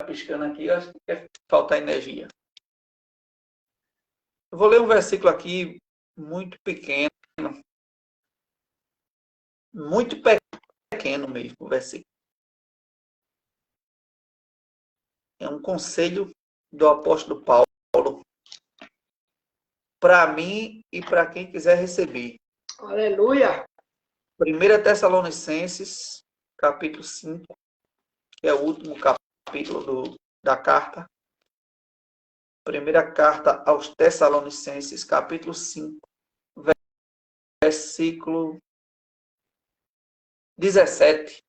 piscando aqui, eu acho que quer faltar energia. Eu vou ler um versículo aqui muito pequeno mesmo, o versículo. É um conselho do apóstolo Paulo para mim e para quem quiser receber. Aleluia! 1 Tessalonicenses, capítulo 5, que é o último capítulo da carta. Primeira carta aos Tessalonicenses, capítulo 5, versículo 17.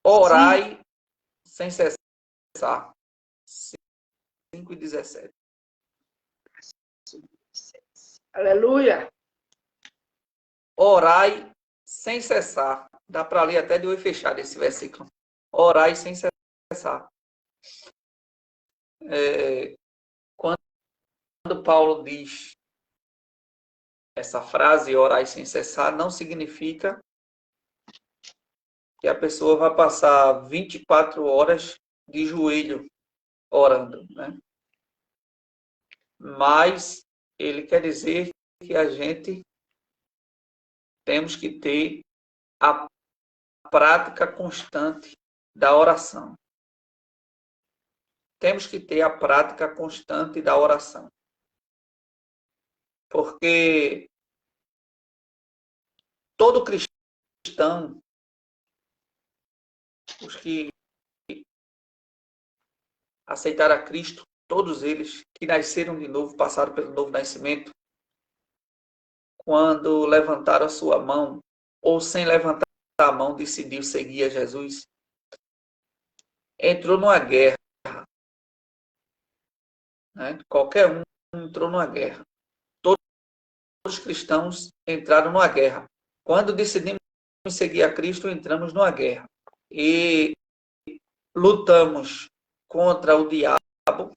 Orai sem cessar. 5 e 17. Aleluia! Orai sem cessar. Dá para ler até de olho fechado esse versículo. Orai sem cessar. Quando Paulo diz essa frase, orai sem cessar, não significa que a pessoa vai passar 24 horas de joelho orando, né? Mas ele quer dizer que a gente temos que ter a prática constante da oração. Temos que ter a prática constante da oração. Porque todo cristão, os que aceitaram a Cristo, todos eles que nasceram de novo, passaram pelo novo nascimento, quando levantaram a sua mão, ou sem levantar a mão, decidiu seguir a Jesus, entrou numa guerra. Né? Qualquer um entrou numa guerra. Todos os cristãos entraram numa guerra. Quando decidimos seguir a Cristo, entramos numa guerra. E lutamos contra o diabo,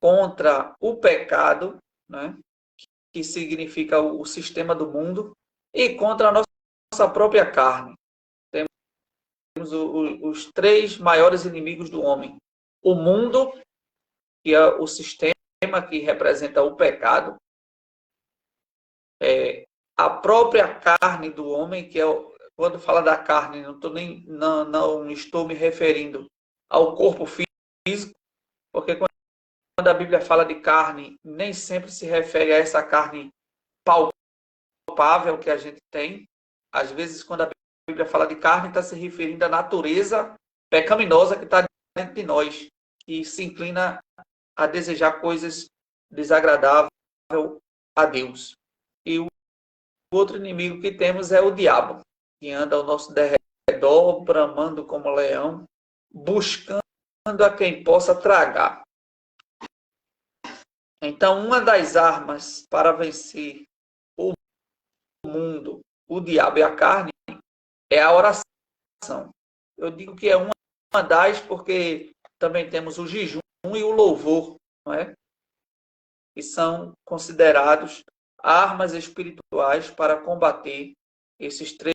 contra o pecado, né? Que significa o sistema do mundo, e contra a nossa própria carne. Temos os três maiores inimigos do homem. O mundo, que é o sistema que representa o pecado. A própria carne do homem, que é, quando fala da carne, não estou me referindo ao corpo físico, porque quando a Bíblia fala de carne, nem sempre se refere a essa carne palpável que a gente tem. Às vezes, quando a Bíblia fala de carne, está se referindo à natureza pecaminosa que está dentro de nós, que se inclina a desejar coisas desagradáveis a Deus. E o outro inimigo que temos é o diabo, que anda ao nosso derredor, bramando como leão, buscando a quem possa tragar. Então, uma das armas para vencer o mundo, o diabo e a carne, é a oração. Eu digo que é uma das, porque também temos o jejum e o louvor, não é? Que são considerados armas espirituais para combater esses três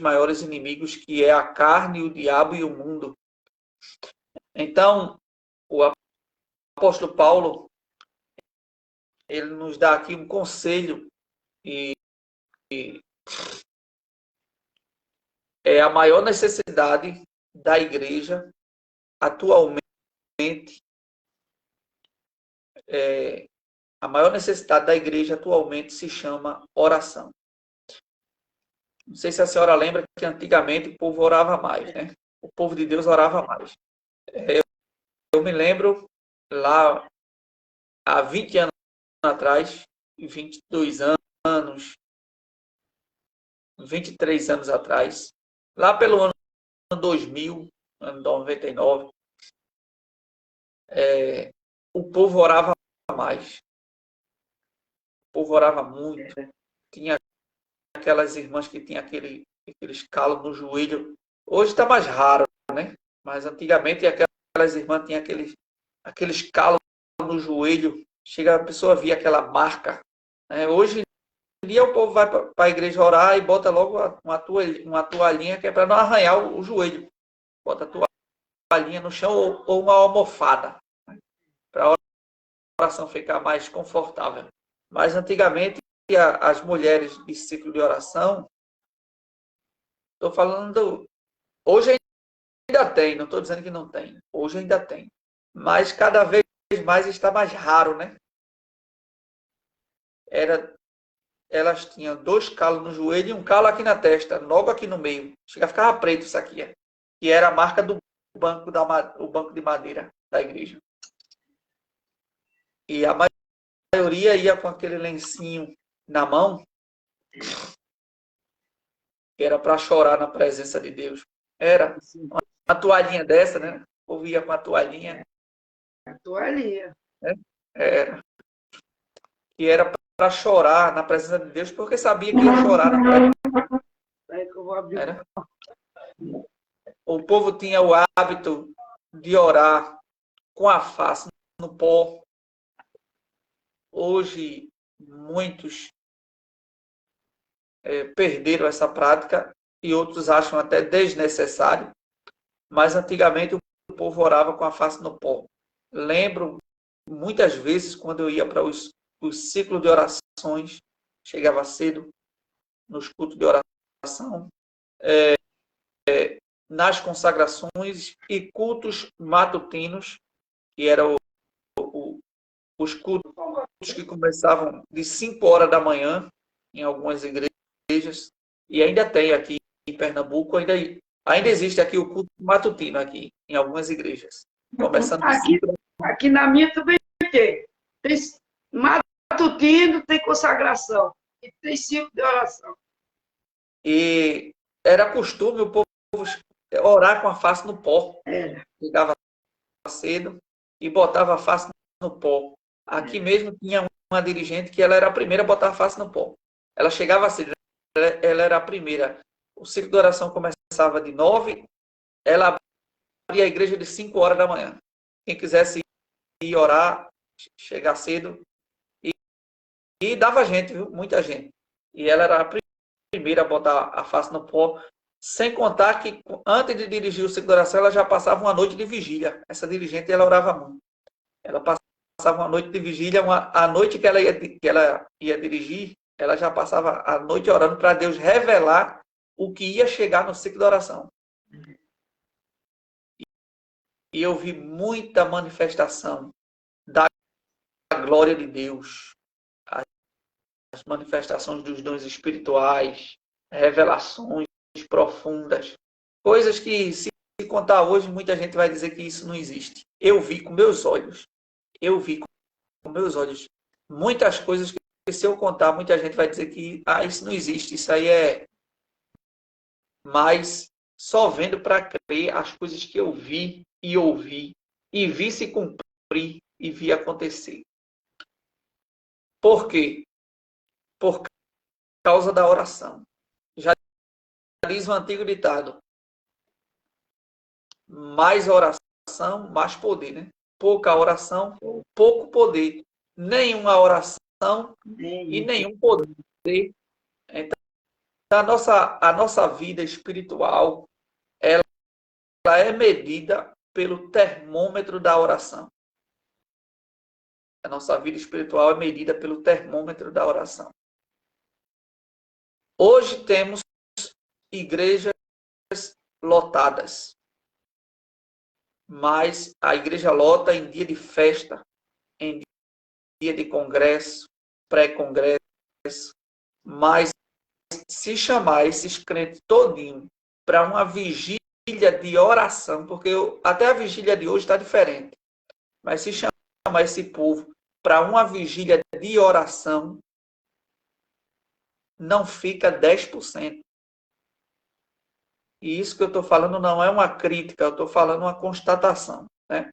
maiores inimigos, que é a carne, o diabo e o mundo. Então, o apóstolo Paulo, ele nos dá aqui um conselho, e é a maior necessidade da igreja atualmente, a maior necessidade da igreja atualmente se chama oração. Não sei se a senhora lembra que antigamente o povo orava mais, né? O povo de Deus orava mais. Eu me lembro lá há 20 anos atrás, 22 anos, 23 anos atrás, lá pelo ano 2000, ano 99, o povo orava mais. O povo orava muito. Tinha aquelas irmãs que tinham aqueles calos no joelho. Hoje está mais raro, né? Mas antigamente aquelas irmãs tinham aqueles calos no joelho. Chega, a pessoa via aquela marca. Né? Hoje em dia o povo vai para a igreja orar e bota logo uma toalhinha que é para não arranhar o joelho. Bota a toalhinha no chão ou uma almofada, né? Para a oração ficar mais confortável. Mas antigamente, as mulheres de ciclo de oração, estou falando, hoje ainda tem, não estou dizendo que não tem, hoje ainda tem. Mas cada vez mais está mais raro, né? Elas tinham 2 calos no joelho e um calo aqui na testa, logo aqui no meio. Ficava preto isso aqui, que era a marca do o banco de madeira da igreja. E a maioria ia com aquele lencinho na mão, que era para chorar na presença de Deus. Era uma toalhinha dessa, né? O povo ia com a toalhinha. A toalhinha. Né? Era. E era para chorar na presença de Deus, porque sabia que ia chorar na presença. É que eu vou abrir. Era. O povo tinha o hábito de orar com a face no pó. Hoje, muitos perderam essa prática e outros acham até desnecessário. Mas antigamente o povo orava com a face no pó. Lembro muitas vezes quando eu ia para os ciclos de orações, chegava cedo nos cultos de oração, nas consagrações e cultos matutinos, que eram os cultos que começavam de 5 horas da manhã, em algumas igrejas, e ainda tem aqui em Pernambuco, ainda existe aqui o culto matutino aqui, em algumas igrejas. Começando aqui na minha também tem. Tem matutino, tem consagração. E tem ciclo de oração. E era costume o povo orar com a face no pó. Chegava cedo e botava a face no pó. Aqui mesmo tinha uma dirigente que ela era a primeira a botar a face no pó. Ela chegava cedo, ela era a primeira. O ciclo de oração começava de 9, ela abria a igreja de 5 horas da manhã. Quem quisesse ir orar, chegar cedo, e dava gente, viu? Muita gente. E ela era a primeira a botar a face no pó, sem contar que antes de dirigir o ciclo de oração, ela já passava uma noite de vigília. Essa dirigente, ela orava muito. Ela passava uma noite de vigília, a noite que ela ia dirigir, ela já passava a noite orando para Deus revelar o que ia chegar no ciclo de oração. E eu vi muita manifestação da glória de Deus, as manifestações dos dons espirituais, revelações profundas, coisas que, se contar hoje, muita gente vai dizer que isso não existe. Eu vi com meus olhos. Muitas coisas que, se eu contar, muita gente vai dizer que isso não existe, isso aí é... Mas só vendo para crer as coisas que eu vi e ouvi, e vi se cumprir e vi acontecer. Por quê? Por causa da oração. Já diz o antigo ditado: mais oração, mais poder, né? Pouca oração, pouco poder. Nenhuma oração e nenhum poder. Então, a nossa vida espiritual, ela é medida pelo termômetro da oração. A nossa vida espiritual é medida pelo termômetro da oração. Hoje temos igrejas lotadas, mas a igreja lota em dia de festa, em dia de congresso, pré-congresso, mas se chamar esses crentes todinho para uma vigília de oração, porque até a vigília de hoje está diferente, mas se chamar esse povo para uma vigília de oração, não fica 10%. E isso que eu estou falando não é uma crítica, eu estou falando uma constatação, né?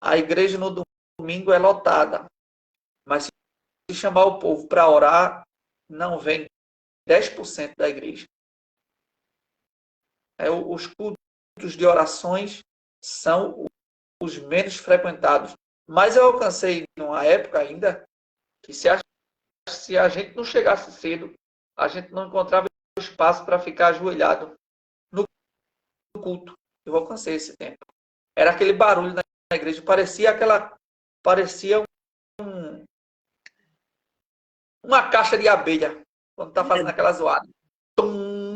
A igreja no domingo é lotada, mas se chamar o povo para orar, não vem 10% da igreja. Os cultos de orações são os menos frequentados. Mas eu alcancei, numa época ainda, que se a gente não chegasse cedo, a gente não encontrava espaço para ficar ajoelhado no culto. Eu alcancei esse tempo. era aquele barulho na igreja, parecia uma caixa de abelha, quando está fazendo aquela zoada. Tum,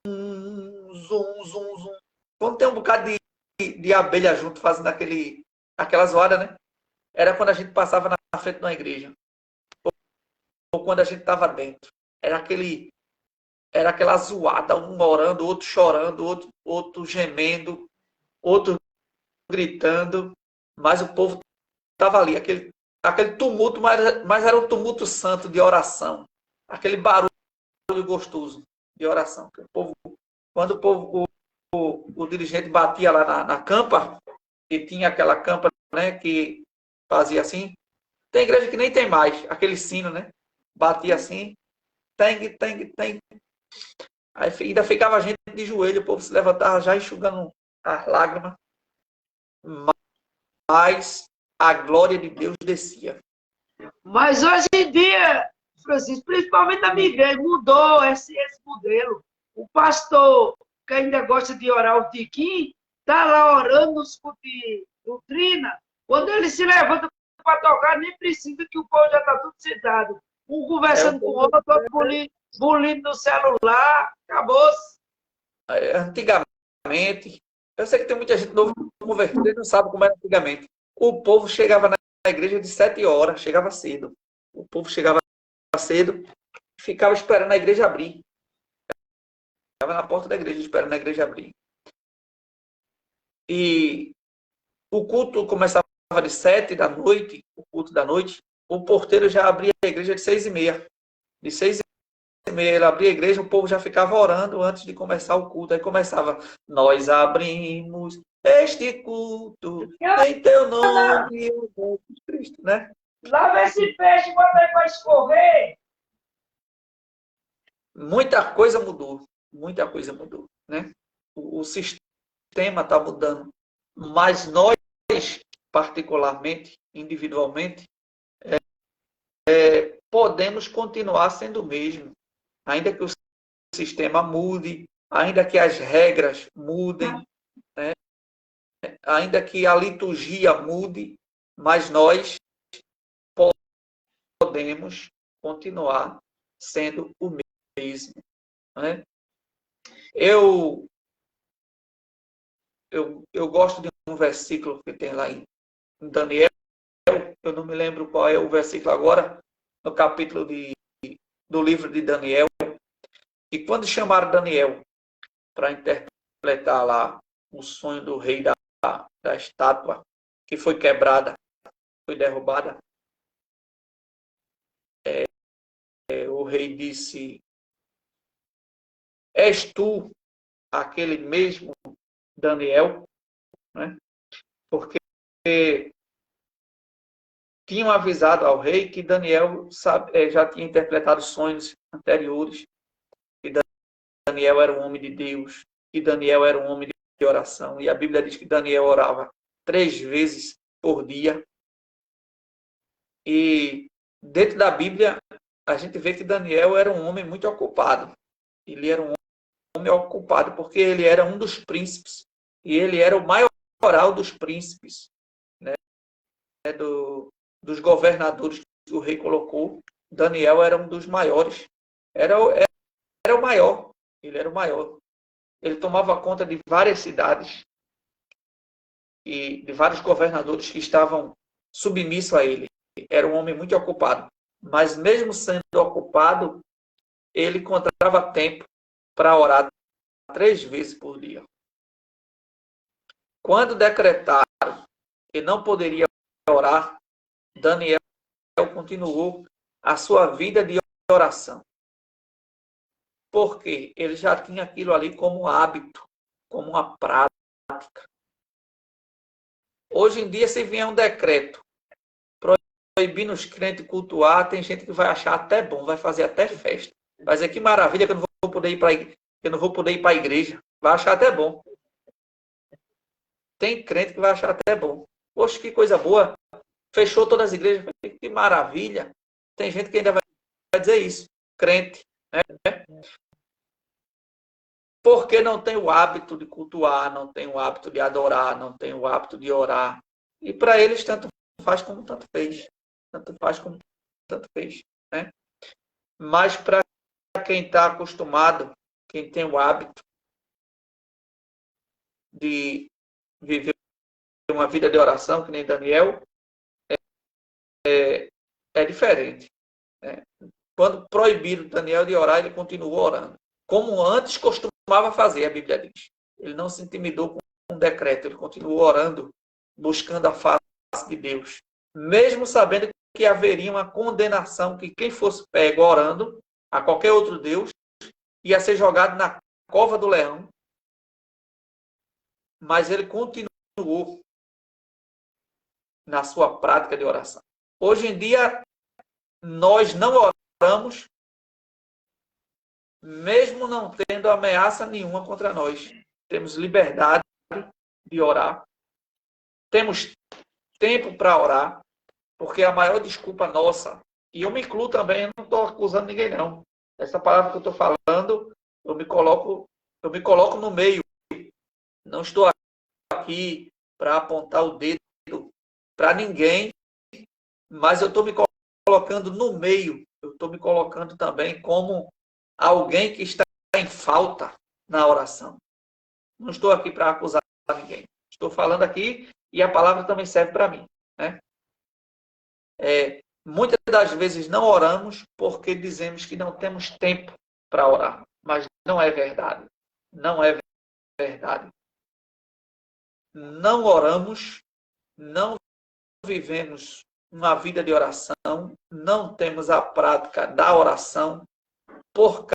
zum, zum, zum. Quando tem um bocado de abelha junto, fazendo aquela zoada, né? Era quando a gente passava na frente de uma igreja. Ou quando a gente estava dentro. Era aquela zoada, um orando, outro chorando, outro gemendo, outro gritando, mas o povo estava ali, aquele tumulto, mas era um tumulto santo de oração, aquele barulho gostoso de oração. Quando o dirigente batia lá na campa, e tinha aquela campa, né, que fazia assim, tem igreja que nem tem mais, aquele sino, né, batia assim, tem. Aí ainda ficava a gente de joelho, o povo se levantava já enxugando as lágrimas, mas a glória de Deus descia. Mas hoje em dia, Francisco, principalmente na minha igreja, mudou esse modelo. O pastor, que ainda gosta de orar o tiquinho, está lá orando nos cultos de doutrina. Quando ele se levanta para tocar, nem precisa, que o povo já está tudo sentado. Um conversando com o outro, outro bulindo no celular, acabou-se. Antigamente, eu sei que tem muita gente nova convertida e não sabe como era antigamente. O povo chegava na igreja de 7 horas, chegava cedo. O povo chegava cedo, ficava esperando a igreja abrir. Ficava na porta da igreja, esperando a igreja abrir. E o culto começava de 7 da noite, o culto da noite. O porteiro já abria a igreja de 6h30. De 6h30 ele abria a igreja, o povo já ficava orando antes de começar o culto. Aí começava, nós abrimos este culto em teu nome, Jesus Cristo, né? Lava esse peixe e bota aí para escorrer. Muita coisa mudou, né? O sistema está mudando, mas nós, particularmente, individualmente, podemos continuar sendo o mesmo, ainda que o sistema mude, ainda que as regras mudem, né? Ainda que a liturgia mude, mas nós podemos continuar sendo o mesmo, né? Eu gosto de um versículo que tem lá em Daniel, eu não me lembro qual é o versículo agora, no capítulo do livro de Daniel, e quando chamaram Daniel para interpretar lá o sonho do rei da estátua, que foi quebrada, foi derrubada, o rei disse, és tu aquele mesmo Daniel, né? Porque tinham avisado ao rei que Daniel já tinha interpretado sonhos anteriores, que Daniel era um homem de Deus, que Daniel era um homem de oração. E a Bíblia diz que Daniel orava 3 vezes por dia. E dentro da Bíblia, a gente vê que Daniel era um homem muito ocupado. Ele era um homem ocupado porque ele era um dos príncipes. E ele era o maioral dos príncipes, né? Dos governadores que o rei colocou. Daniel era um dos maiores. Era o maior. Ele era o maior. Ele tomava conta de várias cidades e de vários governadores que estavam submissos a ele. Era um homem muito ocupado. Mas mesmo sendo ocupado, ele encontrava tempo para orar 3 vezes por dia. Quando decretaram que não poderia orar, Daniel continuou a sua vida de oração. Porque ele já tinha aquilo ali como um hábito, como uma prática. Hoje em dia, se vier um decreto proibindo os crentes cultuar, tem gente que vai achar até bom, vai fazer até festa. Vai dizer que maravilha que eu não vou poder ir para a igreja. Vai achar até bom. Tem crente que vai achar até bom. Poxa, que coisa boa. Fechou todas as igrejas. Que maravilha. Tem gente que ainda vai dizer isso. Crente. Né? porque não tem o hábito de cultuar, não tem o hábito de adorar, não tem o hábito de orar. E para eles, tanto faz como tanto fez. Tanto faz como tanto fez. Né? Mas para quem está acostumado, quem tem o hábito de viver uma vida de oração, que nem Daniel, é diferente. Né? Quando proibiram Daniel de orar, ele continuou orando. Como antes costumava fazer, a Bíblia diz. Ele não se intimidou com um decreto, ele continuou orando, buscando a face de Deus. Mesmo sabendo que haveria uma condenação, que quem fosse pego orando a qualquer outro Deus, ia ser jogado na cova do leão. Mas ele continuou na sua prática de oração. Hoje em dia, nós não oramos, mesmo não tendo ameaça nenhuma contra nós. Temos liberdade de orar. Temos tempo para orar, porque a maior desculpa nossa, e eu me incluo também, eu não estou acusando ninguém, não. Essa palavra que eu estou falando, eu me coloco no meio. Não estou aqui para apontar o dedo para ninguém, mas eu estou me colocando no meio. Eu estou me colocando também como alguém que está em falta na oração. Não estou aqui para acusar ninguém. Estou falando aqui e a palavra também serve para mim. Né? Muitas das vezes não oramos porque dizemos que não temos tempo para orar. Mas não é verdade. Não é verdade. Não oramos, não vivemos uma vida de oração, não temos a prática da oração por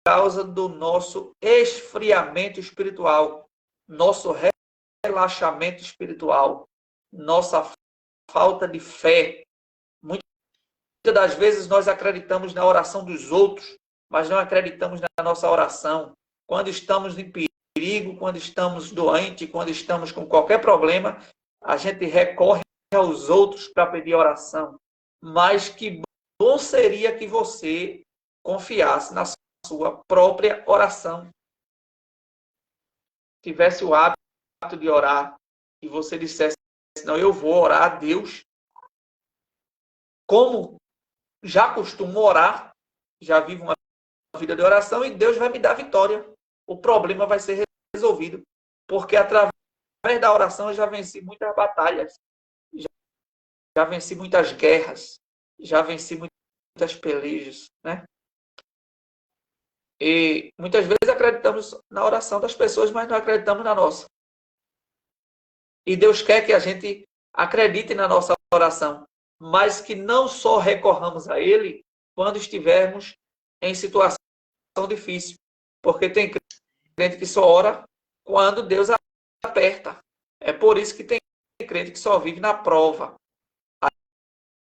causa do nosso esfriamento espiritual, nosso relaxamento espiritual, nossa falta de fé. Muitas das vezes nós acreditamos na oração dos outros, mas não acreditamos na nossa oração. Quando estamos em perigo, quando estamos doentes, quando estamos com qualquer problema, a gente recorre aos outros para pedir oração. Mas que bom seria que você confiasse na sua própria oração. Tivesse o hábito de orar e você dissesse, não, eu vou orar a Deus como já costumo orar, já vivo uma vida de oração e Deus vai me dar vitória. O problema vai ser resolvido. Porque através da oração eu já venci muitas batalhas, já venci muitas guerras, já venci muitas pelejas, né? E muitas vezes acreditamos na oração das pessoas, mas não acreditamos na nossa. E Deus quer que a gente acredite na nossa oração, mas que não só recorramos a Ele quando estivermos em situação difícil. Porque tem crente que só ora quando Deus aperta. É por isso que tem crente que só vive na prova.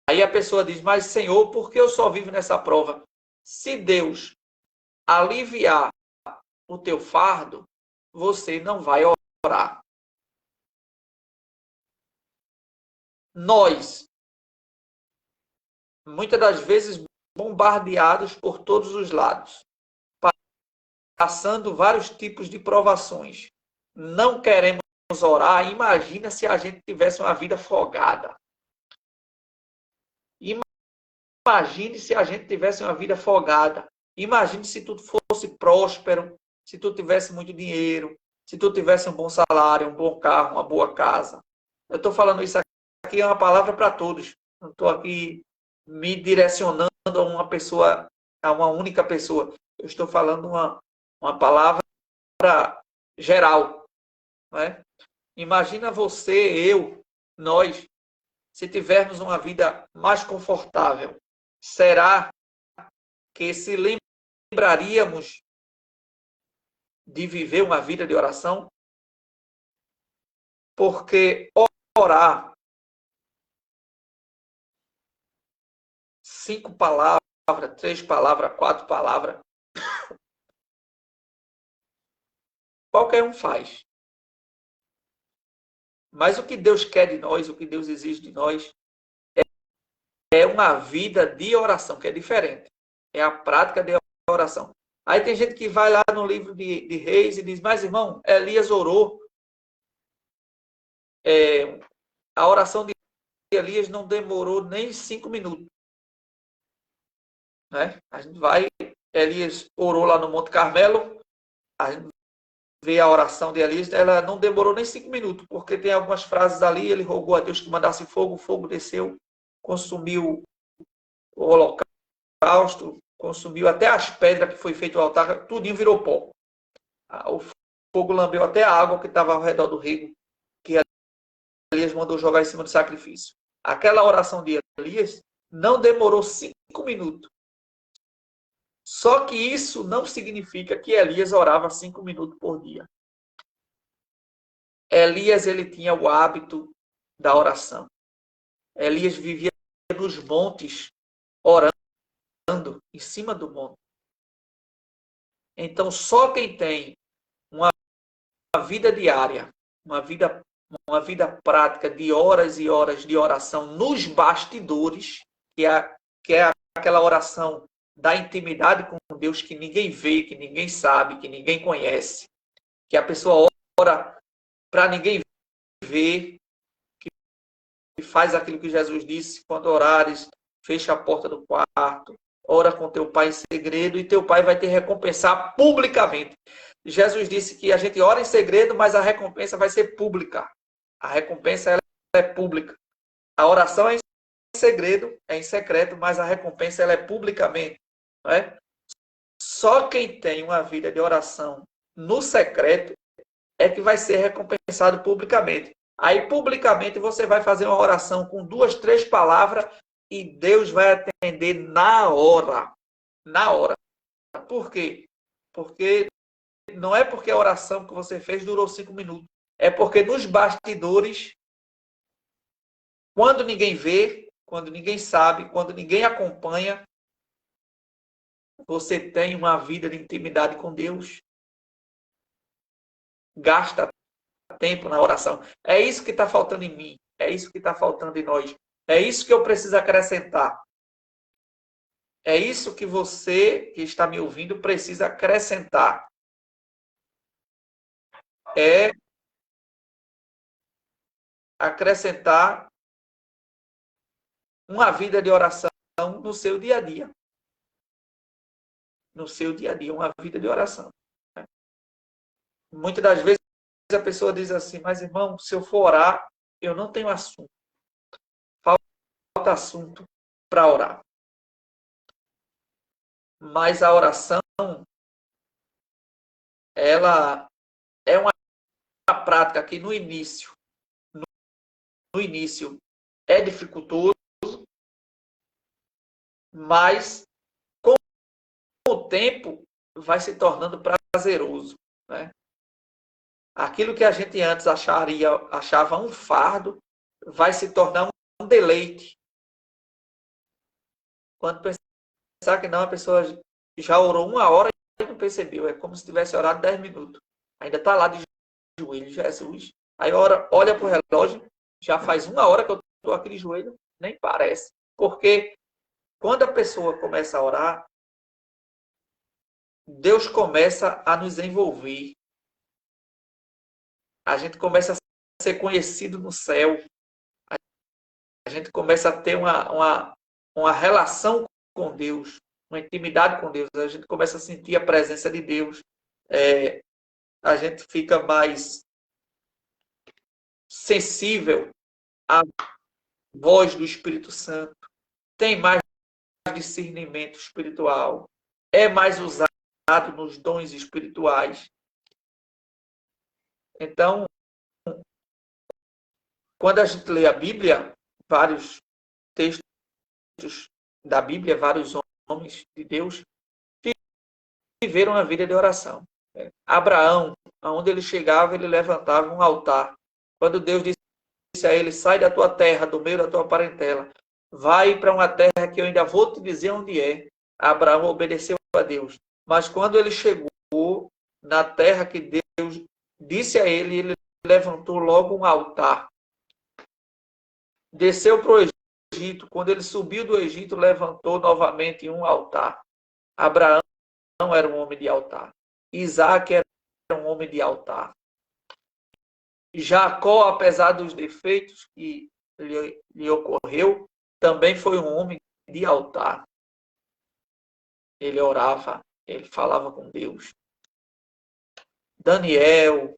Aí a pessoa diz, mas Senhor, por que eu só vivo nessa prova? Se Deus aliviar o teu fardo, você não vai orar. Nós, muitas das vezes, bombardeados por todos os lados, passando vários tipos de provações, não queremos orar. Imagina se a gente tivesse uma vida folgada. Imagine se a gente tivesse uma vida folgada. Imagine se tudo fosse próspero, se tu tivesse muito dinheiro, se tu tivesse um bom salário, um bom carro, uma boa casa. Eu estou falando isso aqui, é uma palavra para todos. Não estou aqui me direcionando a uma pessoa, a uma única pessoa. Eu estou falando uma palavra geral. Né? Imagina você, eu, nós, se tivermos uma vida mais confortável, será que se lembraríamos de viver uma vida de oração? Porque orar 5 palavras, 3 palavras, 4 palavras, qualquer um faz. Mas o que Deus quer de nós, o que Deus exige de nós, é uma vida de oração, que é diferente. É a prática de oração. Aí tem gente que vai lá no livro de Reis e diz, mas irmão, Elias orou. A oração de Elias não demorou nem 5 minutos. Né? A gente vai, Elias orou lá no Monte Carmelo, a gente vê a oração de Elias, ela não demorou nem 5 minutos, porque tem algumas frases ali, ele rogou a Deus que mandasse fogo, o fogo desceu, consumiu o holocausto, consumiu até as pedras que foi feito o altar, tudinho virou pó. O fogo lambeu até a água que estava ao redor do rego, que Elias mandou jogar em cima do sacrifício. Aquela oração de Elias não demorou 5 minutos. Só que isso não significa que Elias orava 5 minutos por dia. Elias, ele tinha o hábito da oração. Elias vivia nos montes, orando em cima do monte. Então, só quem tem uma vida diária, uma vida prática de horas e horas de oração nos bastidores, que é aquela oração da intimidade com Deus que ninguém vê, que ninguém sabe, que ninguém conhece, que a pessoa ora para ninguém ver, que faz aquilo que Jesus disse, quando orares, fecha a porta do quarto, ora com teu pai em segredo e teu pai vai te recompensar publicamente. Jesus disse que a gente ora em segredo, mas a recompensa vai ser pública. A recompensa ela é pública. A oração é em segredo, é em secreto, mas a recompensa ela é publicamente. Não é? Só quem tem uma vida de oração no secreto é que vai ser recompensado publicamente. Aí, publicamente, você vai fazer uma oração com 2, 3 palavras e Deus vai atender na hora. Na hora. Por quê? Porque não é porque a oração que você fez durou 5 minutos. É porque nos bastidores, quando ninguém vê, quando ninguém sabe, quando ninguém acompanha, você tem uma vida de intimidade com Deus. Gasta tempo na oração. É isso que está faltando em mim. É isso que está faltando em nós. É isso que eu preciso acrescentar. É isso que você que está me ouvindo precisa acrescentar. É acrescentar uma vida de oração no seu dia a dia. No seu dia a dia, uma vida de oração. Muitas das vezes a pessoa diz assim, mas irmão, se eu for orar, eu não tenho assunto. Falta assunto para orar. Mas a oração, ela é uma prática que no início é dificultoso, mas com o tempo vai se tornando prazeroso. Né? Aquilo que a gente antes achava um fardo, vai se tornar um deleite. Quando pensar que não, a pessoa já orou 1 hora e não percebeu. É como se tivesse orado 10 minutos. Ainda está lá de joelho, Jesus. Aí olha para o relógio, já faz 1 hora que eu estou aqui de joelho, nem parece. Porque quando a pessoa começa a orar, Deus começa a nos envolver. A gente começa a ser conhecido no céu. A gente começa a ter uma relação com Deus, uma intimidade com Deus. A gente começa a sentir a presença de Deus. A gente fica mais sensível à voz do Espírito Santo. Tem mais discernimento espiritual. É mais usado nos dons espirituais. Então, quando a gente lê a Bíblia, vários textos da Bíblia, vários homens de Deus viveram a vida de oração. Abraão, aonde ele chegava, ele levantava um altar. Quando Deus disse a ele, sai da tua terra, do meio da tua parentela, vai para uma terra que eu ainda vou te dizer onde é. Abraão obedeceu a Deus. Mas quando ele chegou na terra que Deus disse a ele, ele levantou logo um altar. Desceu para o Egito. Quando ele subiu do Egito, levantou novamente um altar. Abraão era um homem de altar. Isaac era um homem de altar. Jacó, apesar dos defeitos que lhe ocorreu, também foi um homem de altar. Ele orava, ele falava com Deus. Daniel,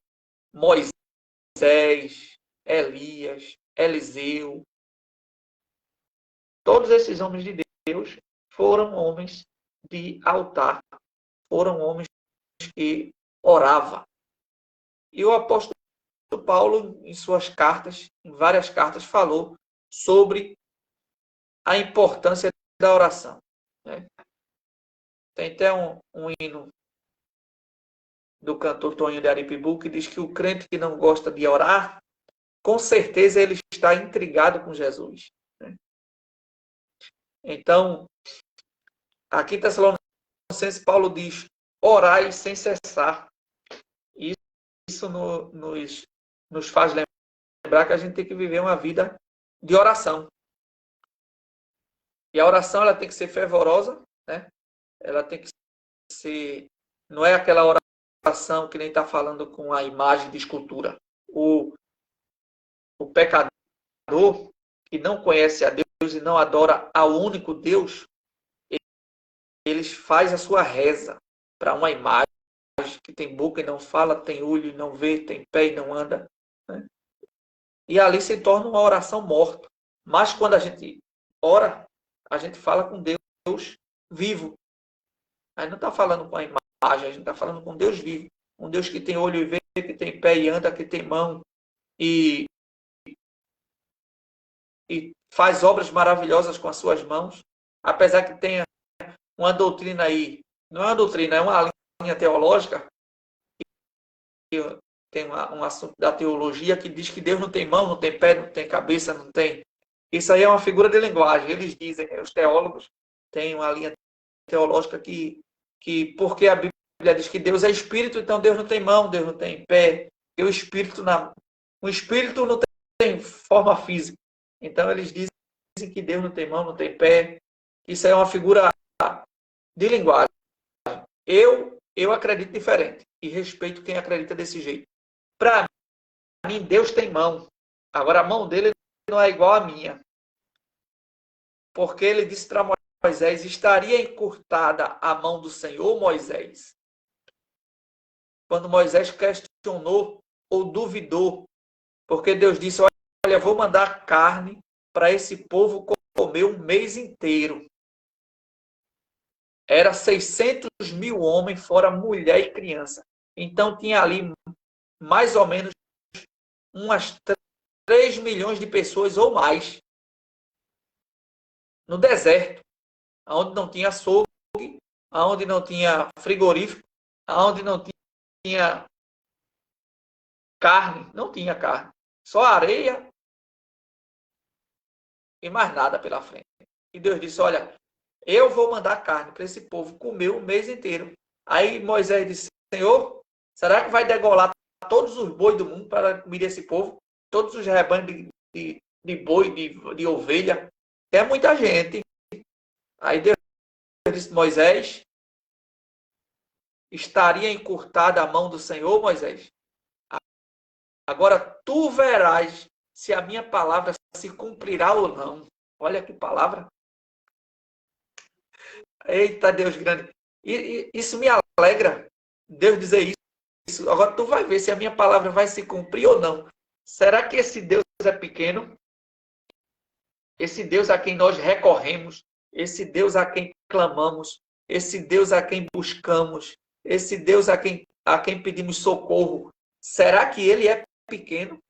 Moisés, Elias, Eliseu, todos esses homens de Deus foram homens de altar, foram homens que oravam. E o apóstolo Paulo, em suas cartas, em várias cartas, falou sobre a importância da oração. Né? Tem até um hino do cantor Toninho de Aripibu que diz que o crente que não gosta de orar, com certeza ele está intrigado com Jesus. Né? Então, aqui em Tessalonicenses, Paulo diz, orai sem cessar. Isso nos faz lembrar que a gente tem que viver uma vida de oração. E a oração ela tem que ser fervorosa, né? Ela tem que ser... Não é aquela oração que nem está falando com a imagem de escultura. O pecador que não conhece a Deus e não adora ao único Deus, ele faz a sua reza para uma imagem que tem boca e não fala, tem olho e não vê, tem pé e não anda. Né? E ali se torna uma oração morta. Mas quando a gente ora, a gente fala com Deus vivo. A gente não está falando com a imagem, a gente está falando com Deus vivo. Um Deus que tem olho e vê, que tem pé e anda, que tem mão e faz obras maravilhosas com as suas mãos. Apesar que tenha uma doutrina aí, não é uma doutrina, é uma linha teológica, tem um assunto da teologia que diz que Deus não tem mão, não tem pé, não tem cabeça, não tem... Isso aí é uma figura de linguagem. Eles dizem, os teólogos têm uma linha teológica que porque a Bíblia diz que Deus é espírito, então Deus não tem mão, Deus não tem pé. E o espírito não tem forma física. Então eles dizem que Deus não tem mão, não tem pé. Isso aí é uma figura de linguagem. Eu acredito diferente e respeito quem acredita desse jeito. Para mim, Deus tem mão. Agora, a mão dele não é igual à minha. Porque ele disse para Moisés, estaria encurtada a mão do Senhor, Moisés? Quando Moisés questionou ou duvidou, porque Deus disse, olha, vou mandar carne para esse povo comer um mês inteiro. Era 600 mil homens, fora mulher e criança. Então tinha ali mais ou menos umas 3 milhões de pessoas ou mais no deserto, onde não tinha açougue, onde não tinha frigorífico, onde não tinha carne, não tinha carne. Só areia e mais nada pela frente. E Deus disse, olha, eu vou mandar carne para esse povo comer o mês inteiro. Aí Moisés disse, Senhor, será que vai degolar todos os bois do mundo para comer esse povo? Todos os rebanhos de boi, de ovelha? É muita gente. Aí Deus disse, Moisés, estaria encurtada a mão do Senhor, Moisés? Agora tu verás se a minha palavra se cumprirá ou não. Olha que palavra. Eita, Deus grande. E isso me alegra, Deus dizer isso. Agora tu vai ver se a minha palavra vai se cumprir ou não. Será que esse Deus é pequeno? Esse Deus a quem nós recorremos, esse Deus a quem clamamos, esse Deus a quem buscamos, esse Deus a quem pedimos socorro, será que ele é pequeno?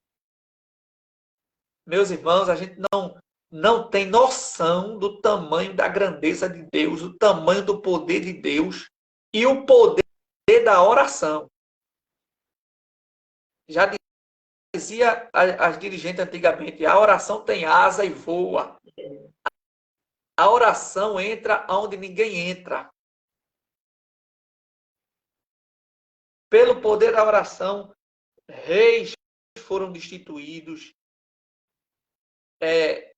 Meus irmãos, a gente não tem noção do tamanho da grandeza de Deus, o tamanho do poder de Deus e o poder da oração. Já dizia as dirigentes antigamente, a oração tem asa e voa. A oração entra onde ninguém entra. Pelo poder da oração, reis foram destituídos,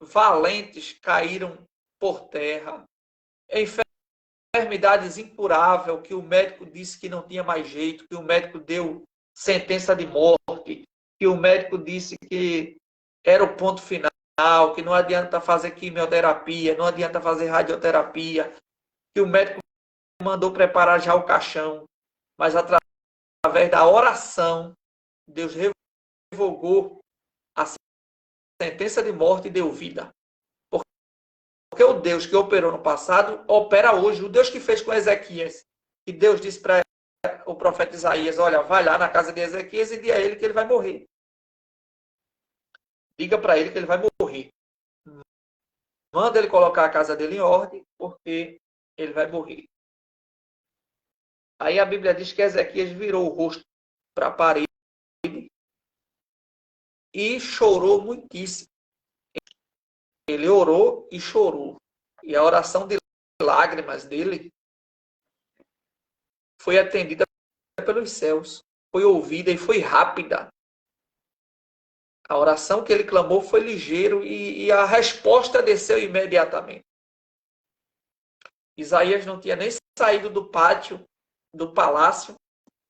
valentes caíram por terra, enfermidades incuráveis, que o médico disse que não tinha mais jeito, que o médico deu sentença de morte, que o médico disse que era o ponto final, que não adianta fazer quimioterapia, não adianta fazer radioterapia, que o médico mandou preparar já o caixão, mas através da oração, Deus revogou a sentença de morte e deu vida. Porque o Deus que operou no passado, opera hoje. O Deus que fez com Ezequias, que Deus disse para o profeta Isaías, olha, vai lá na casa de Ezequias e diga a ele que ele vai morrer. Diga para ele que ele vai morrer. Manda ele colocar a casa dele em ordem, porque ele vai morrer. Aí a Bíblia diz que Ezequias virou o rosto para a parede e chorou muitíssimo. Ele orou e chorou. E a oração de lágrimas dele foi atendida pelos céus. Foi ouvida e foi rápida. A oração que ele clamou foi ligeiro e a resposta desceu imediatamente. Isaías não tinha nem saído do pátio, do palácio,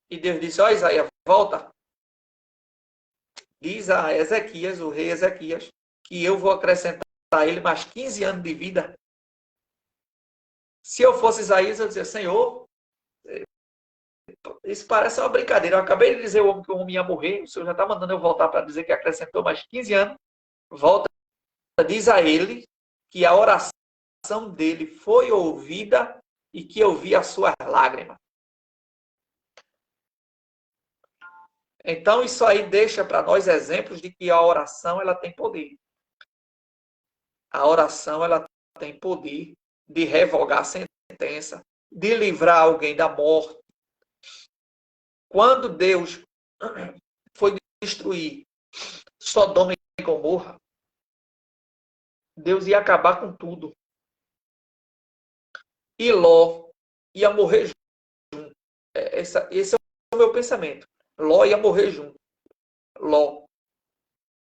e Deus disse, ó Isaías, volta. Diz a Ezequias, o rei Ezequias, que eu vou acrescentar a ele mais 15 anos de vida. Se eu fosse Isaías, eu dizia, Senhor, isso parece uma brincadeira. Eu acabei de dizer ao homem que o homem ia morrer, o Senhor já está mandando eu voltar para dizer que acrescentou mais 15 anos. Volta, diz a ele que a oração dele foi ouvida e que eu vi as suas lágrimas. Então, isso aí deixa para nós exemplos de que a oração ela tem poder. A oração ela tem poder de revogar a sentença, de livrar alguém da morte. Quando Deus foi destruir Sodoma e Gomorra, Deus ia acabar com tudo. E Ló ia morrer junto. Esse é o meu pensamento. Ló ia morrer junto. Ló.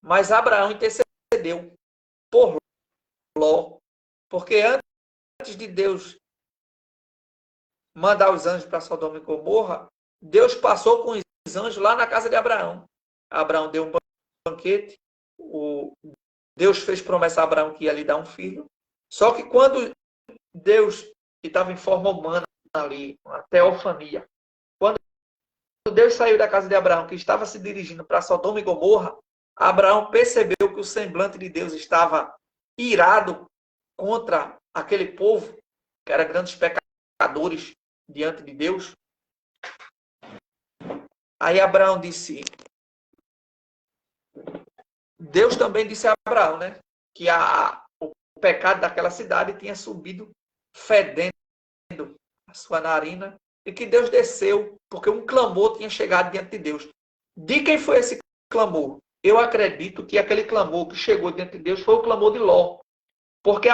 Mas Abraão intercedeu por Ló. Porque antes de Deus mandar os anjos para Sodoma e Gomorra, Deus passou com os anjos lá na casa de Abraão. Abraão deu um banquete. Deus fez promessa a Abraão que ia lhe dar um filho. Só que quando Deus, que estava em forma humana ali, uma teofania, quando Deus saiu da casa de Abraão, que estava se dirigindo para Sodoma e Gomorra, Abraão percebeu que o semblante de Deus estava irado contra aquele povo, que eram grandes pecadores diante de Deus. Aí Abraão disse... Deus também disse a Abraão, né, que o pecado daquela cidade tinha subido fedendo a sua narina e que Deus desceu, porque um clamor tinha chegado diante de Deus. De quem foi esse clamor? Eu acredito que aquele clamor que chegou diante de Deus foi o clamor de Ló. Porque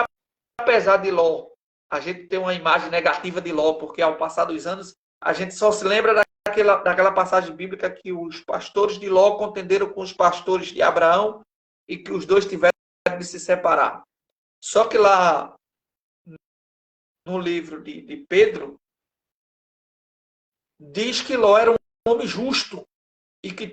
apesar de Ló, a gente tem uma imagem negativa de Ló, porque ao passar dos anos, a gente só se lembra daquela passagem bíblica que os pastores de Ló contenderam com os pastores de Abraão e que os dois tiveram de se separar. Só que lá no livro de Pedro, diz que Ló era um homem justo e que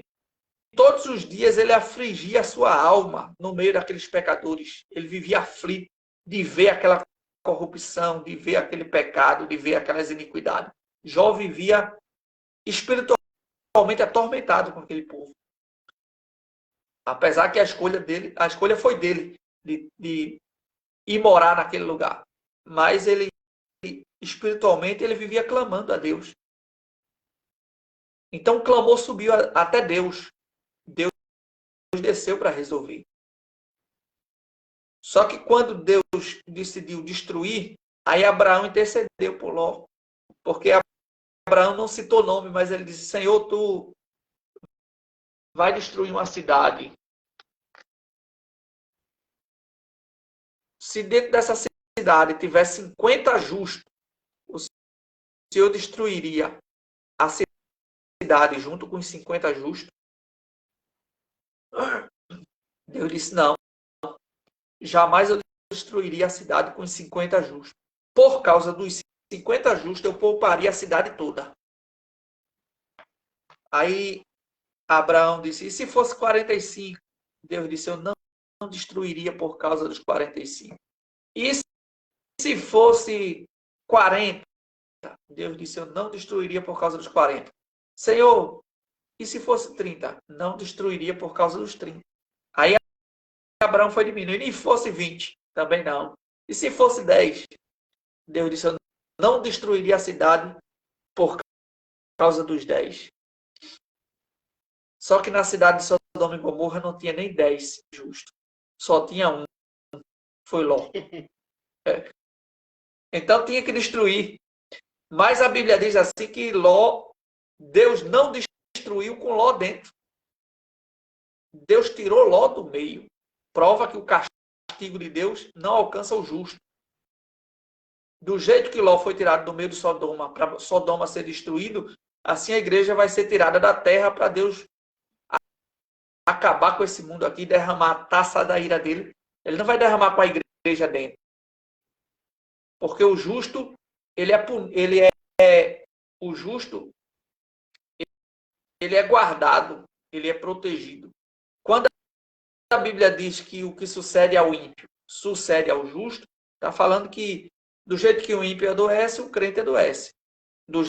todos os dias ele afligia a sua alma no meio daqueles pecadores. Ele vivia aflito de ver aquela corrupção, de ver aquele pecado, de ver aquelas iniquidades. Jó vivia espiritualmente atormentado com aquele povo. Apesar que a escolha foi dele de ir morar naquele lugar. Mas ele, espiritualmente, ele vivia clamando a Deus. Então o clamor subiu até Deus. Deus desceu para resolver. Só que quando Deus decidiu destruir, aí Abraão intercedeu por Ló. Porque Abraão não citou nome, mas ele disse, Senhor, tu vai destruir uma cidade. Se dentro dessa cidade tiver 50 justos, o Senhor destruiria a cidade junto com os 50 justos? Deus disse, não. Jamais eu destruiria a cidade com os 50 justos. Por causa dos 50 justos, eu pouparia a cidade toda. Aí Abraão disse, e se fosse 45? Deus disse, eu não destruiria por causa dos 45. E se fosse 40? Deus disse, eu não destruiria por causa dos 40. Senhor, e se fosse 30? Não destruiria por causa dos 30. Aí Abraão foi diminuindo. E fosse 20? Também não. E se fosse 10? Deus disse, eu não destruiria a cidade por causa dos 10. Só que na cidade de Sodoma e Gomorra não tinha nem 10 justos. Só tinha um. Foi Ló. Então tinha que destruir. Mas a Bíblia diz assim que Ló, Deus não destruiu com Ló dentro. Deus tirou Ló do meio. Prova que o castigo de Deus não alcança o justo. Do jeito que Ló foi tirado do meio de Sodoma, para Sodoma ser destruído, assim a igreja vai ser tirada da terra para Deus acabar com esse mundo aqui, derramar a taça da ira dele. Ele não vai derramar para a igreja dentro. Porque o justo, o justo, ele é guardado, ele é protegido. Quando a Bíblia diz que o que sucede ao ímpio sucede ao justo, está falando que do jeito que o ímpio adoece, o crente adoece. Do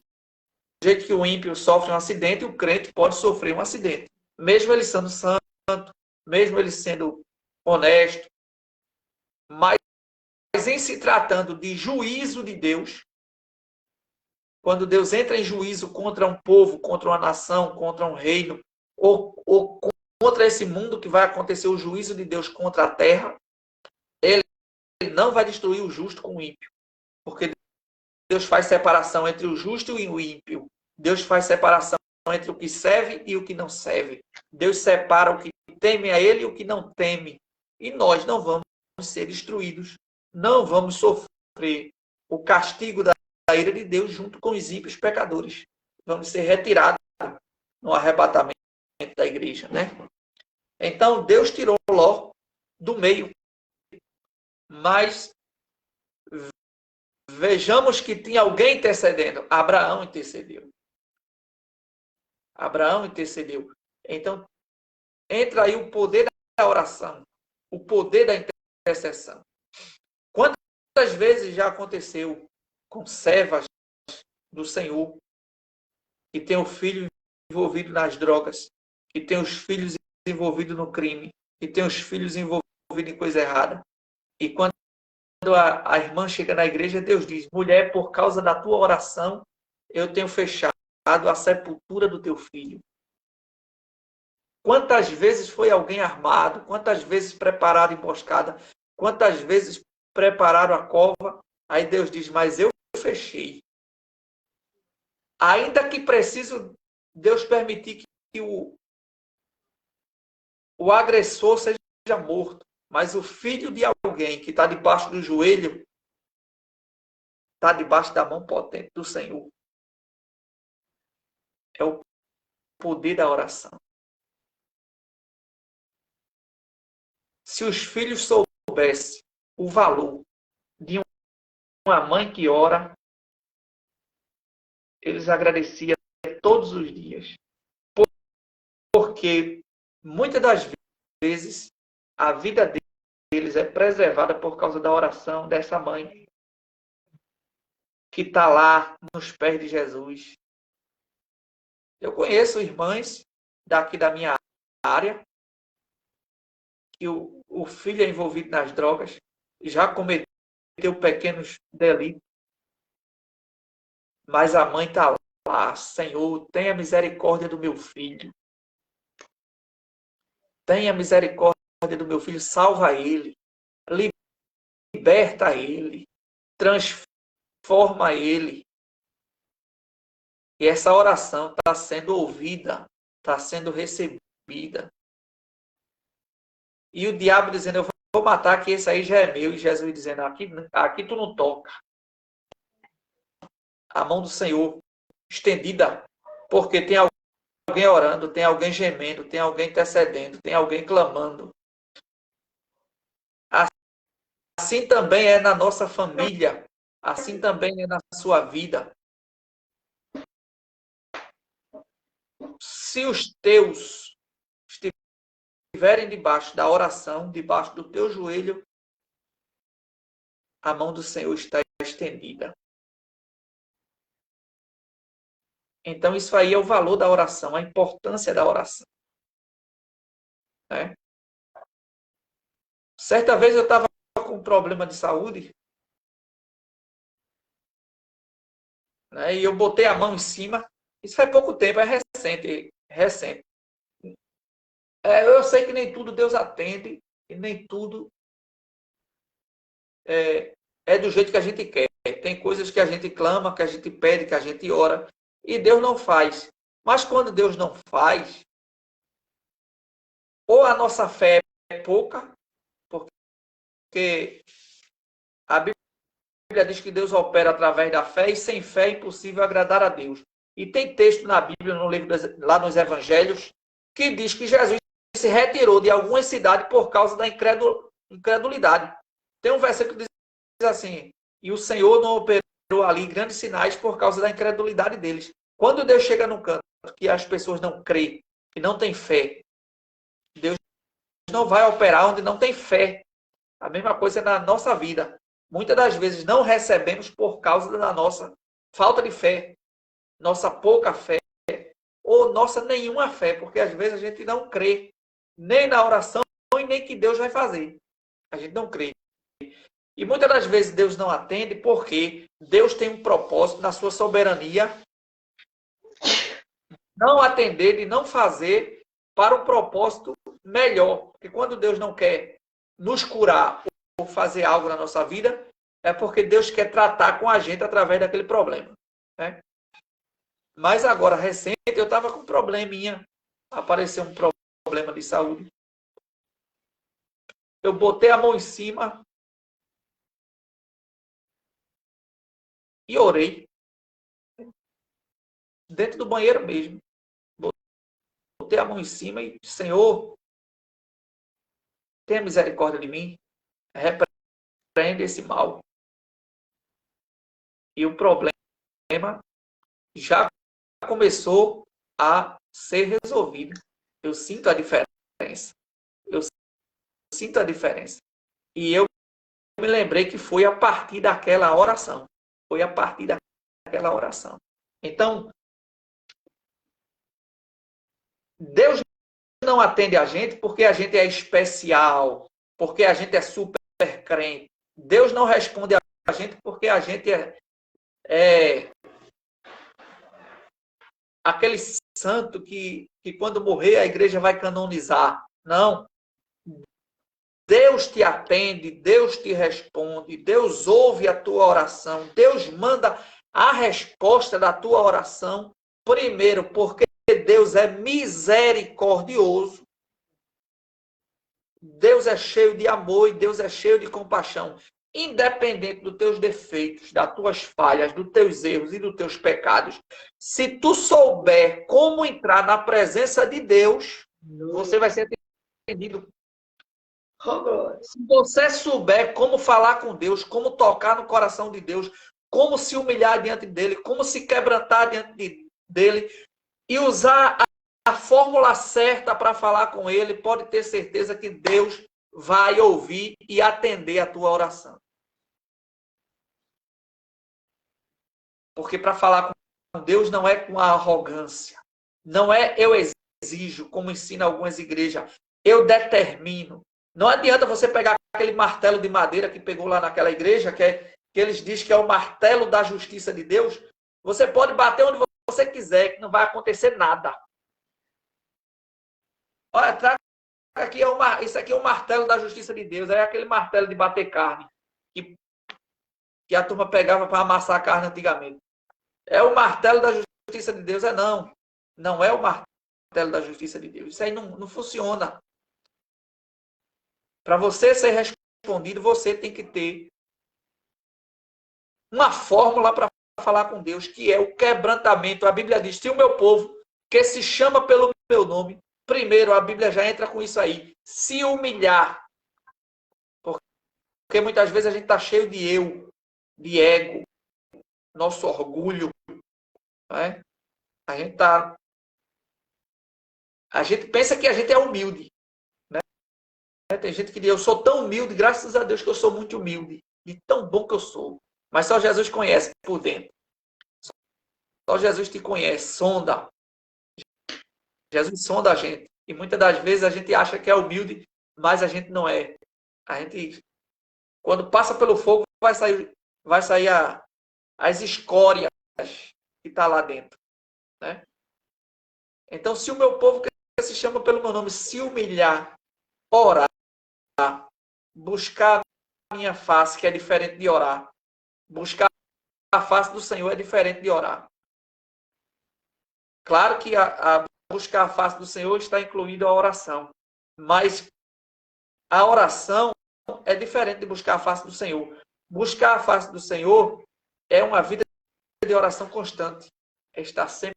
jeito que o ímpio sofre um acidente, o crente pode sofrer um acidente. Mesmo ele sendo santo, mesmo ele sendo honesto. Mas em se tratando de juízo de Deus, quando Deus entra em juízo contra um povo, contra uma nação, contra um reino, ou contra esse mundo que vai acontecer o juízo de Deus contra a terra, ele não vai destruir o justo com o ímpio. Porque Deus faz separação entre o justo e o ímpio. Deus faz separação entre o que serve e o que não serve. Deus separa o que teme a ele e o que não teme. E nós não vamos ser destruídos. Não vamos sofrer o castigo da ira de Deus junto com os ímpios pecadores. Vamos ser retirados no arrebatamento da igreja, né? Então, Deus tirou Ló do meio. Mas vejamos que tinha alguém intercedendo. Abraão intercedeu. Abraão intercedeu. Então, entra aí o poder da oração, o poder da intercessão. Quantas vezes já aconteceu com servas do Senhor que tem o filho envolvido nas drogas, que tem os filhos envolvidos no crime, que tem os filhos envolvidos em coisa errada. E quando a irmã chega na igreja, Deus diz, mulher, por causa da tua oração, eu tenho fechado a sepultura do teu filho. Quantas vezes foi alguém armado? Quantas vezes prepararam emboscada? Quantas vezes prepararam a cova? Aí Deus diz, mas eu fechei. Ainda que preciso Deus permitir que o agressor seja morto, mas o filho de alguém que está debaixo do joelho está debaixo da mão potente do Senhor. É o poder da oração. Se os filhos soubessem o valor de uma mãe que ora, eles agradeciam todos os dias. Porque muitas das vezes a vida deles é preservada por causa da oração dessa mãe que está lá nos pés de Jesus. Eu conheço irmãs daqui da minha área que o filho é envolvido nas drogas, já cometeu pequenos delitos, mas a mãe está lá, Senhor, tenha misericórdia do meu filho. Tenha misericórdia do meu filho, salva ele, liberta ele, transforma ele. E essa oração está sendo ouvida, está sendo recebida. E o diabo dizendo, eu vou matar, que esse aí já é meu. E Jesus dizendo, aqui tu não toca. A mão do Senhor estendida, porque tem alguém orando, tem alguém gemendo, tem alguém intercedendo, tem alguém clamando. Assim também é na nossa família. assim também é na sua vida. Se os teus estiverem debaixo da oração, debaixo do teu joelho, a mão do Senhor está estendida. Então, isso aí é o valor da oração, a importância da oração. Né? Certa vez eu estava com um problema de saúde, né, e eu botei a mão em cima. Isso faz pouco tempo, é recente. Eu sei que nem tudo Deus atende, e nem tudo é do jeito que a gente quer. Tem coisas que a gente clama, que a gente pede, que a gente ora, e Deus não faz. Mas quando Deus não faz, ou a nossa fé é pouca, porque a Bíblia diz que Deus opera através da fé, e sem fé é impossível agradar a Deus. E tem texto na Bíblia, no livro, lá nos Evangelhos, que diz que Jesus se retirou de algumas cidades por causa da incredulidade. Tem um versículo que diz assim: e o Senhor não operou ali grandes sinais por causa da incredulidade deles. Quando Deus chega num canto que as pessoas não creem, que não têm fé, Deus não vai operar onde não tem fé. A mesma coisa na nossa vida. Muitas das vezes não recebemos por causa da nossa falta de fé, nossa pouca fé, ou nossa nenhuma fé, porque às vezes a gente não crê nem na oração e nem que Deus vai fazer. A gente não crê. E muitas das vezes Deus não atende porque Deus tem um propósito na sua soberania, não atender e não fazer para um propósito melhor. Porque quando Deus não quer nos curar ou fazer algo na nossa vida, é porque Deus quer tratar com a gente através daquele problema. Né? Mas agora, recente, eu estava com um probleminha. Apareceu um problema de saúde. Eu botei a mão em cima e orei. Dentro do banheiro mesmo. Botei a mão em cima e, Senhor, tenha misericórdia de mim. Repreende esse mal. E o problema já começou a ser resolvido. Eu sinto a diferença. Eu sinto a diferença. E eu me lembrei que foi a partir daquela oração. Foi a partir daquela oração. Então, Deus não atende a gente porque a gente é especial, porque a gente é super crente. Deus não responde a gente porque a gente é aquele santo que quando morrer a igreja vai canonizar. Não. Deus te atende, Deus te responde, Deus ouve a tua oração, Deus manda a resposta da tua oração, primeiro, porque Deus é misericordioso, Deus é cheio de amor e Deus é cheio de compaixão. Independente dos teus defeitos, das tuas falhas, dos teus erros e dos teus pecados, se tu souber como entrar na presença de Deus, você vai ser atendido. Se você souber como falar com Deus, como tocar no coração de Deus, como se humilhar diante dele, como se quebrantar diante dele e usar a fórmula certa para falar com ele, pode ter certeza que Deus vai ouvir e atender a tua oração. Porque para falar com Deus não é com arrogância. Não é eu exijo, como ensina algumas igrejas. Eu determino. Não adianta você pegar aquele martelo de madeira que pegou lá naquela igreja, que eles dizem que é o martelo da justiça de Deus. Você pode bater onde você quiser, que não vai acontecer nada. Olha, traga aqui, isso aqui é o martelo da justiça de Deus. É aquele martelo de bater carne que a turma pegava para amassar a carne antigamente. É o martelo da justiça de Deus? Não. Não é o martelo da justiça de Deus. Isso aí não funciona. Para você ser respondido, você tem que ter uma fórmula para falar com Deus, que é o quebrantamento. A Bíblia diz, se o meu povo, que se chama pelo meu nome, primeiro a Bíblia já entra com isso aí, se humilhar. Porque muitas vezes a gente está cheio de eu. de ego, nosso orgulho. Né? A gente pensa que a gente é humilde. Né? Tem gente que diz, eu sou tão humilde, graças a Deus que eu sou muito humilde. De tão bom que eu sou. Mas só Jesus conhece por dentro. Só Jesus te conhece, sonda. Jesus sonda a gente. E muitas das vezes a gente acha que é humilde, mas a gente não é. A gente, quando passa pelo fogo, vai sair as escórias que está lá dentro. Né? Então, se o meu povo que se chama pelo meu nome se humilhar, orar, buscar a minha face, que é diferente de orar, buscar a face do Senhor é diferente de orar. Claro que a buscar a face do Senhor está incluído a oração, mas a oração é diferente de buscar a face do Senhor. Buscar a face do Senhor é uma vida de oração constante, é estar sempre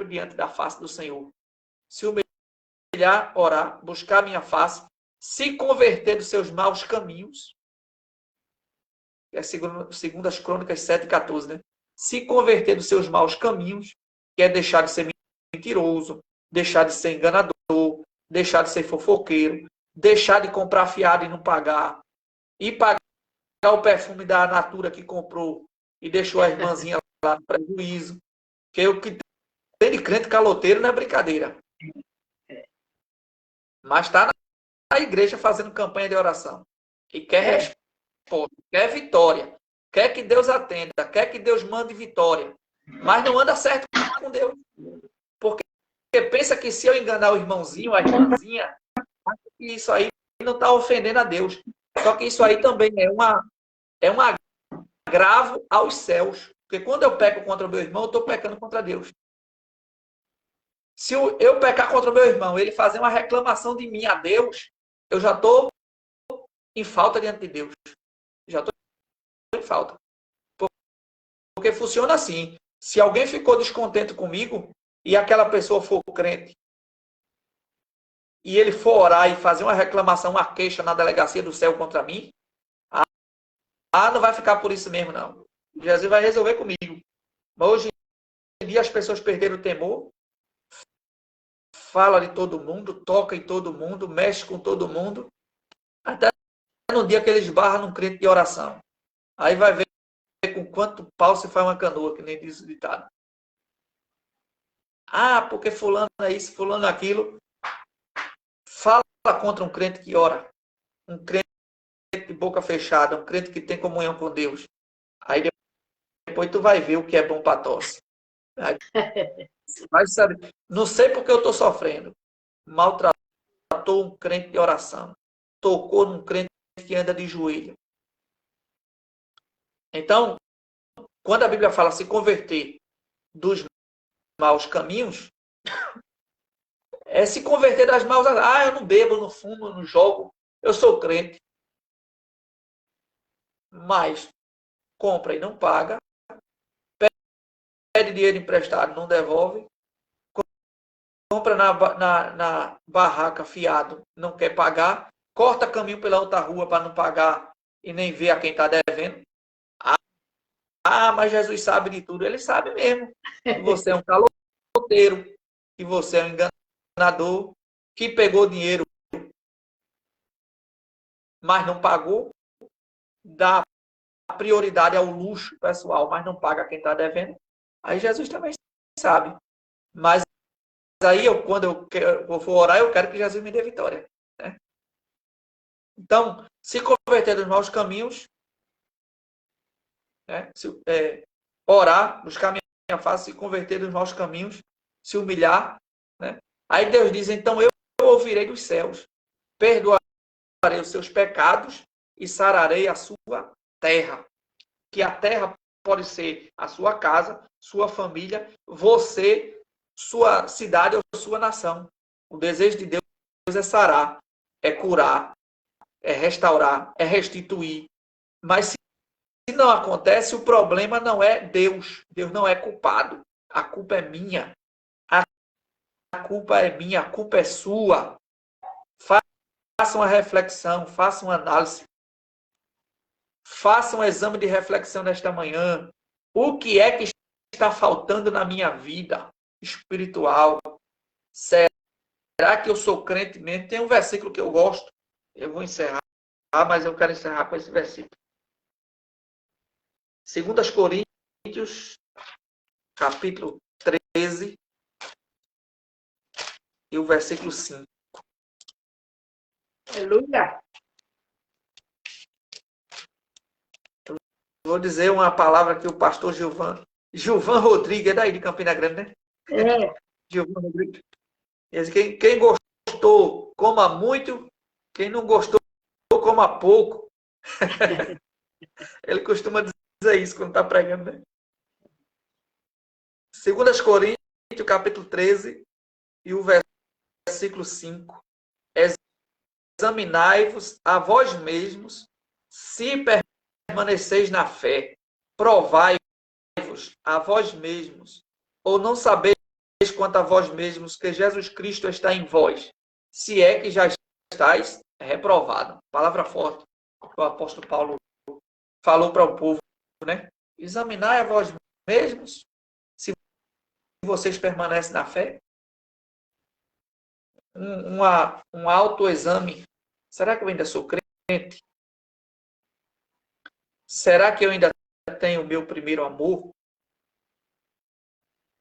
diante da face do Senhor. Se humilhar, orar, buscar a minha face, se converter dos seus maus caminhos, é segundo as Crônicas 7:14, né? Se converter dos seus maus caminhos, que é deixar de ser mentiroso, deixar de ser enganador, deixar de ser fofoqueiro, deixar de comprar fiado e não pagar, e pagar o perfume da Natura que comprou e deixou a irmãzinha lá no prejuízo. Porque o que tem de crente caloteiro não é brincadeira. Mas está na igreja fazendo campanha de oração. E quer resposta, quer vitória, quer que Deus atenda, quer que Deus mande vitória. Mas não anda certo com Deus. Porque pensa que se eu enganar o irmãozinho, a irmãzinha, isso aí não está ofendendo a Deus. Só que isso aí também é um agravo aos céus. Porque quando eu peco contra o meu irmão, eu estou pecando contra Deus. Se eu pecar contra o meu irmão, ele fazer uma reclamação de mim a Deus, eu já estou em falta diante de Deus. Já estou em falta. Porque funciona assim. Se alguém ficou descontente comigo e aquela pessoa for crente e ele for orar e fazer uma reclamação, uma queixa na delegacia do céu contra mim, não vai ficar por isso mesmo, não. Jesus vai resolver comigo. Mas hoje em dia as pessoas perderam o temor, fala de todo mundo, toca em todo mundo, mexe com todo mundo, até no dia que eles barram num crente de oração. Aí vai ver com quanto pau se faz uma canoa, que nem diz o ditado. Porque fulano é isso, fulano é aquilo. Fala contra um crente que ora, um crente de boca fechada, um crente que tem comunhão com Deus. Aí depois tu vai ver o que é bom para tosse. Mas sabe, não sei porque eu estou sofrendo. Maltratou um crente de oração. Tocou num crente que anda de joelho. Então, quando a Bíblia fala se converter dos maus caminhos, é se converter das maus. Eu não bebo, não fumo, não jogo. Eu sou crente. Mas compra e não paga. Pede dinheiro emprestado, não devolve. Compra na barraca fiado, não quer pagar. Corta caminho pela outra rua para não pagar e nem ver a quem está devendo. Mas Jesus sabe de tudo. Ele sabe mesmo. Que você é um caloteiro, que você é um enganador, que pegou dinheiro, mas não pagou. Dá prioridade ao luxo pessoal, mas não paga quem está devendo. Aí Jesus também sabe. Mas aí, quando eu for orar, eu quero que Jesus me dê vitória. Né? Então, se converter dos maus caminhos, né? Orar, buscar minha face, se converter dos maus caminhos, se humilhar. Né? Aí Deus diz, então eu ouvirei dos céus, perdoarei os seus pecados e sararei a sua terra. Que a terra pode ser a sua casa, sua família, você, sua cidade ou sua nação. O desejo de Deus é sarar, é curar, é restaurar, é restituir. Mas se não acontece, o problema não é Deus. Deus não é culpado. A culpa é minha. A culpa é minha, a culpa é sua. Faça uma reflexão, faça uma análise. Faça um exame de reflexão nesta manhã. O que é que está faltando na minha vida espiritual? Será que eu sou crente mesmo? Tem um versículo que eu gosto. Eu vou encerrar, mas eu quero encerrar com esse versículo. 2 Coríntios, capítulo 13, e o versículo 5. Aleluia. Vou dizer uma palavra que o pastor Gilvan Rodrigues, é daí de Campina Grande, né? É. Gilvan Rodrigues. Quem gostou, coma muito. Quem não gostou, coma pouco. Ele costuma dizer isso quando está pregando, né? 2 Coríntios, capítulo 13, e o versículo 5. Examinai-vos a vós mesmos, se permaneceis na fé. Provai-vos a vós mesmos, ou não sabeis quanto a vós mesmos que Jesus Cristo está em vós, se é que já estáis reprovados. Palavra forte que o apóstolo Paulo falou para o povo, né? Examinai a vós mesmos, se vocês permanecem na fé. Um autoexame. Será que eu ainda sou crente? Será que eu ainda tenho o meu primeiro amor?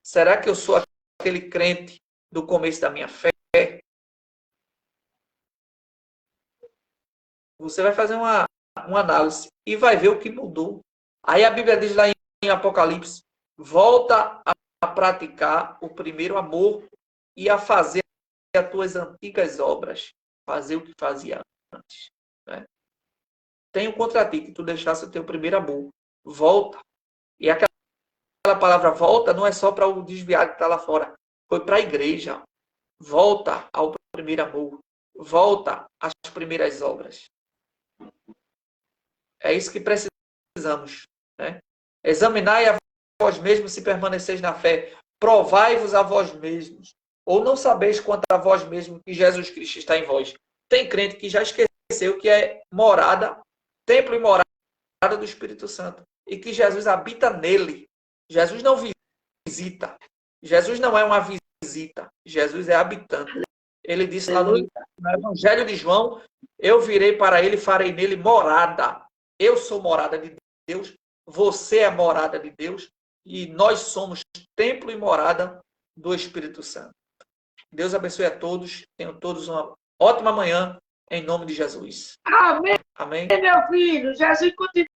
Será que eu sou aquele crente do começo da minha fé? Você vai fazer uma análise e vai ver o que mudou. Aí a Bíblia diz lá em Apocalipse, volta a praticar o primeiro amor e a fazer as tuas antigas obras. Fazer o que fazia antes. Né? Tenho contra ti que tu deixasse o teu primeiro amor. Volta. E aquela palavra volta não é só para o desviado que está lá fora. Foi para a igreja. Volta ao primeiro amor. Volta às primeiras obras. É isso que precisamos. Né? Examinai a vós mesmos se permaneceis na fé. Provai-vos a vós mesmos. Ou não sabeis quanto a vós mesmos que Jesus Cristo está em vós. Tem crente que já esqueceu que é morada, templo e morada do Espírito Santo. E que Jesus habita nele. Jesus não visita. Jesus não é uma visita. Jesus é habitante. Ele disse lá no Evangelho de João, eu virei para ele e farei nele morada. Eu sou morada de Deus, você é morada de Deus, e nós somos templo e morada do Espírito Santo. Deus abençoe a todos, tenham todos uma ótima manhã, em nome de Jesus. Amém, Amém. meu filho. Jesus continua.